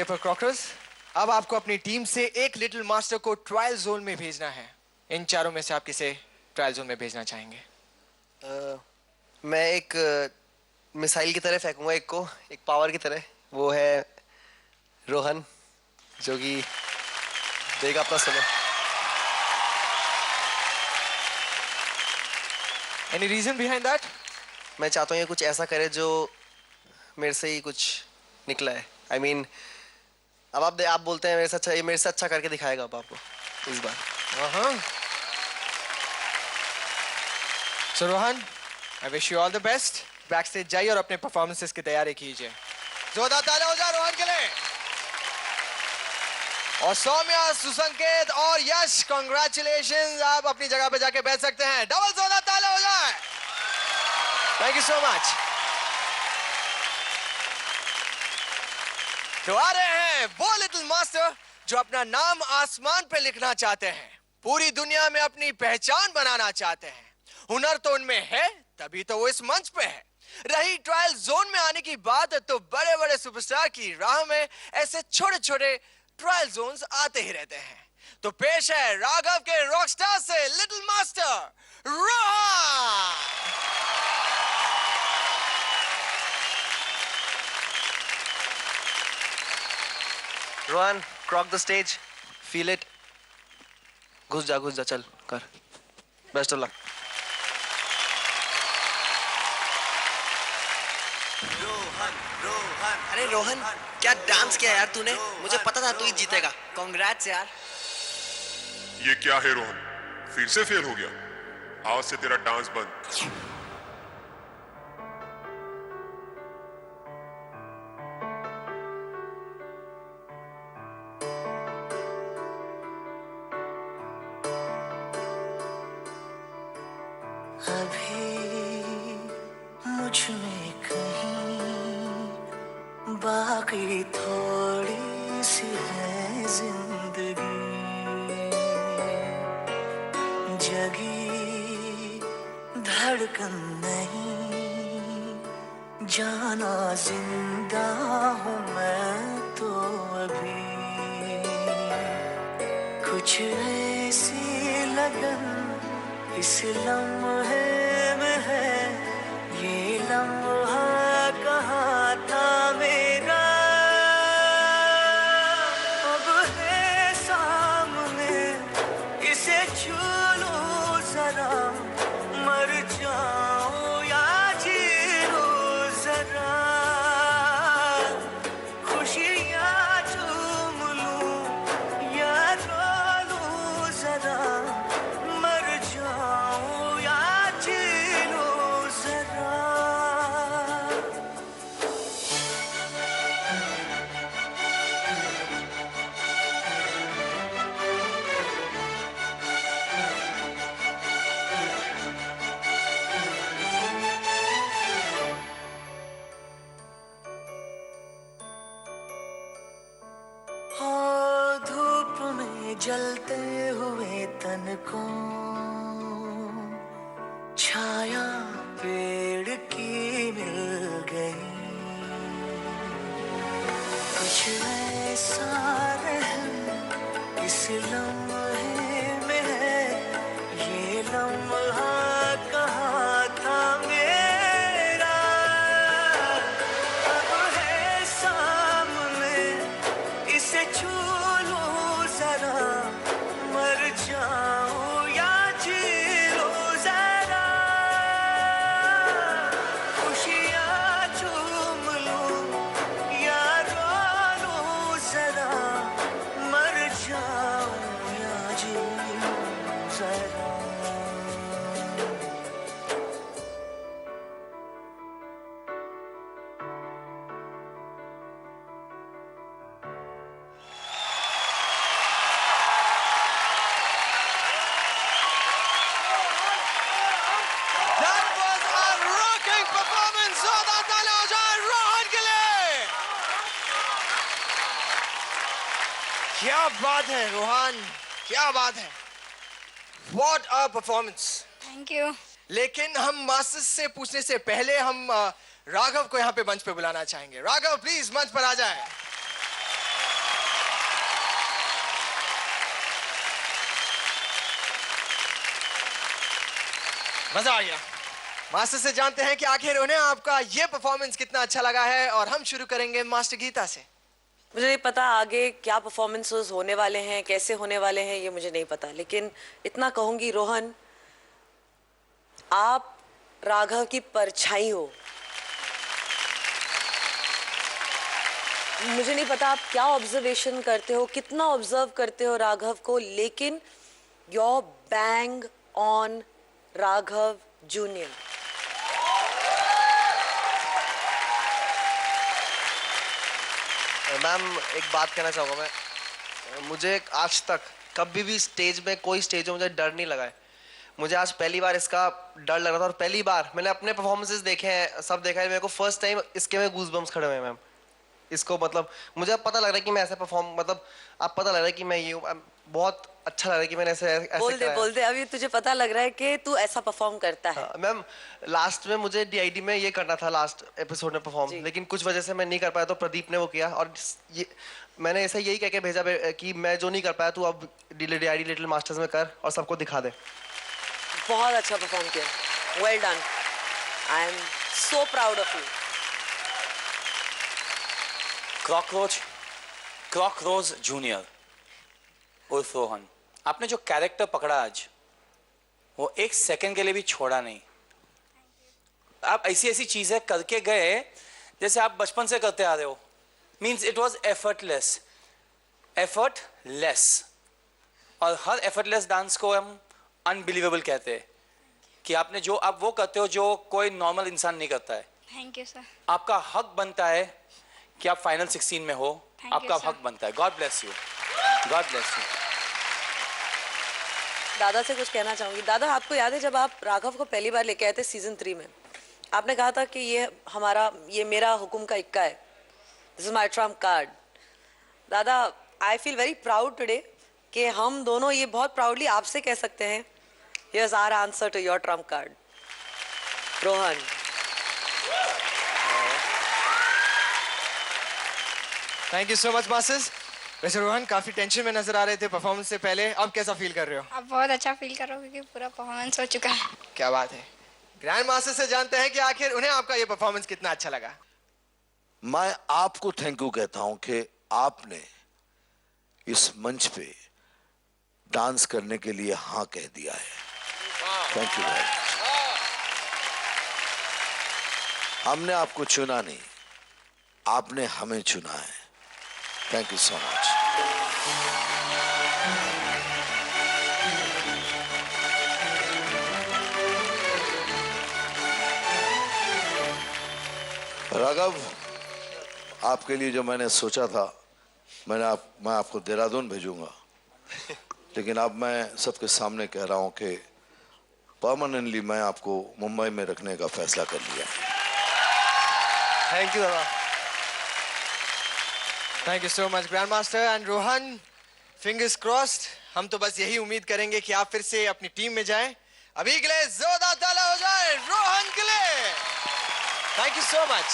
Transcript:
Skipper crackers, अब आपको अपनी टीम से एक लिटिल मास्टर को ट्रायल जोन में भेजना है। इन चारों में से आप किसे ट्रायल जोन में भेजना चाहेंगे? मैं एक मिसाइल की तरह फेंकूंगा एक को, एक पावर की तरह। वो है रोहन, जो कि देगा अपना समय। Any reason behind that? मैं चाहता हूँ ये कुछ ऐसा करे जो मेरे से ही कुछ निकला है। I mean, अब आप बोलते हैं मेरे से अच्छा करके दिखाएगा अब आपको इस बार। So Rohan, I wish you all the best. Back stage जाइए और अपने परफॉर्मेंसेस की तैयारी कीजिए। जोरदार तालियां हो जाए रोहन के लिए। और सौम्या, सुसंकेत और यश, कांग्रेचुलेशंस, आप अपनी जगह पे जाके बैठ सकते हैं। डबल जोरदार तालियां हो जाए। Thank you so much. तो आ रहे हैं वो लिटिल मास्टर जो अपना नाम आसमान पे लिखना चाहते हैं, पूरी दुनिया में अपनी पहचान बनाना चाहते हैं। हुनर तो उनमें है, तभी तो वो इस मंच पे है। रही ट्रायल जोन में आने की बात, तो बड़े बड़े सुपरस्टार की राह में ऐसे छोटे छोटे ट्रायल जोन्स आते ही रहते हैं। तो पेश है राघव के रॉकस्टार से little master Rohan. Rohan, crock the stage, feel it. घुस जा, चल कर। Best of luck. अरे रोहन, क्या डांस किया यार तूने। मुझे पता था तू ही जीतेगा। कांग्रेट्स यार। ये क्या है रोहन, फिर से फेल हो गया। आज से तेरा डांस बंद। अभी मुझ में बाकी थोड़ी सी है जिंदगी, जगी धड़कन नहीं, जाना जिंदा हूँ मैं तो अभी। कुछ ऐसी लगन इस लम्हे में है, ये लम्हा कहाँ था मेरा, अब है सामने, इसे छू लूं जरा, मर जाऊं या जी लूं जरा, खुशियाँ चूम लूं या रो लूं जरा, मर जाऊं या जी लूं जरा। धूप में जलते हुए तन को छाया पेड़ की मिल गई, कुछ ऐसा रहम इस लम्हे में है, ये लम्हा कहाँ था मेरा, अब है सामने, इसे छू लूं जरा, मर जाऊं या जी लूं जरा, खुशियाँ चूम लूं या रो लूं जरा, मर जाऊं या जी लूं जरा। That was a rocking performance. जोरदार तालियां हो जाए रोहन के लिए। क्या बात है रोहन, क्या बात है। What a performance. Thank you. लेकिन हम मास्टर्स से पूछने से पहले हम राघव को यहाँ पे मंच पे बुलाना चाहेंगे। राघव प्लीज मंच पर आ जाए। मजा आ गया। मास्टर से जानते हैं कि आखिर उन्हें आपका ये परफॉर्मेंस कितना अच्छा लगा है, और हम शुरू करेंगे मास्टर गीता से। मुझे नहीं पता आगे क्या परफॉर्मेंसेस होने वाले हैं, कैसे होने वाले हैं, ये मुझे नहीं पता, लेकिन इतना कहूंगी रोहन, आप राघव की परछाई हो। मुझे नहीं पता आप क्या ऑब्जर्वेशन करते हो, कितना ऑब्जर्व करते हो राघव को, लेकिन your bang on Raghav junior. Ma'am एक बात कहना चाहूँगा मैं, मुझे आज तक कभी भी स्टेज में, कोई स्टेज में मुझे डर नहीं लगा है। मुझे आज पहली बार इसका डर लग रहा था, और पहली बार मैंने अपने परफॉर्मेंसेस देखे हैं, सब देखा है, मेरे को फर्स्ट टाइम इसके में गूज़बम्स खड़े हुए हैं मैम। इसको मतलब मुझे अब पता लग रहा है कि मैं ऐसे परफॉर्म, मतलब अब पता लग रहा है कि मैं ये हूँ, बहुत अच्छा लग रहा है कि मैंने ऐसे बोल दे अभी तुझे पता लग रहा है कि तू ऐसा परफॉर्म करता है। मैम लास्ट में मुझे डीआईडी में ये करना था, लास्ट एपिसोड में परफॉर्म, लेकिन कुछ वजह से मैं नहीं कर पाया, तो प्रदीप ने वो किया, और ये मैंने ऐसे यही कह के भेजा कि मैं जो नहीं कर पाया तू अब डीआईडी लिटिल मास्टर्स में कर और सबको दिखा दे। बहुत अच्छा परफॉर्म किया, well done, I am so proud of you. Cockroach junior उर्फ रोहन, आपने जो कैरेक्टर पकड़ा आज, वो एक सेकंड के लिए भी छोड़ा नहीं। आप ऐसी ऐसी चीजें करके गए जैसे आप बचपन से करते आ रहे हो। मीन्स इट वॉज एफर्टलेस, और हर एफर्टलेस डांस को हम अनबिलीवेबल कहते हैं, कि आपने जो आप वो करते हो जो कोई नॉर्मल इंसान नहीं करता है। Thank you sir. आपका हक बनता है कि आप फाइनल 16 में हो, Thank you, आपका sir. हक बनता है। God bless you, God bless you. दादा से कुछ कहना चाहूंगी। दादा, आपको याद है जब आप राघव को पहली बार लेके आए थे सीजन 3 में, आपने कहा था कि ये मेरा हुक्म का इक्का है, this is my trump card. दादा, I feel very proud today कि हम दोनों ये बहुत प्राउडली आपसे कह सकते हैं, here's our answer to your trump card, Rohan. Thank you so much masters. वैसे रोहन काफी टेंशन में नजर आ रहे थे परफॉर्मेंस से पहले, अब कैसा फील कर रहे हो? अब बहुत अच्छा फील कर रहा हूँ क्योंकि पूरा परफॉर्मेंस हो चुका है। क्या बात है। ग्रैंड मास्टर से जानते हैं कि आखिर उन्हें आपका ये परफॉर्मेंस कितना अच्छा लगा। मैं आपको थैंक यू कहता हूं कि आपने इस मंच पे डांस करने के लिए हाँ कह दिया है। Thank you very much. हमने आपको चुना नहीं, आपने हमें चुना है। Thank you so much. Raghav, आपके लिए जो मैंने सोचा था, मैं आपको देहरादून भेजूंगा, लेकिन अब मैं सबके सामने कह रहा हूं कि परमानेंटली मैं आपको मुंबई में रखने का फैसला कर लिया। थैंक यू दादा। Thank you so much grand master and Rohan, fingers crossed. हम तो बस यही उम्मीद करेंगे कि आप फिर से अपनी टीम में जाएं। अभी के लिए जोरदार ताला हो जाए रोहन के लिए। Thank you so much.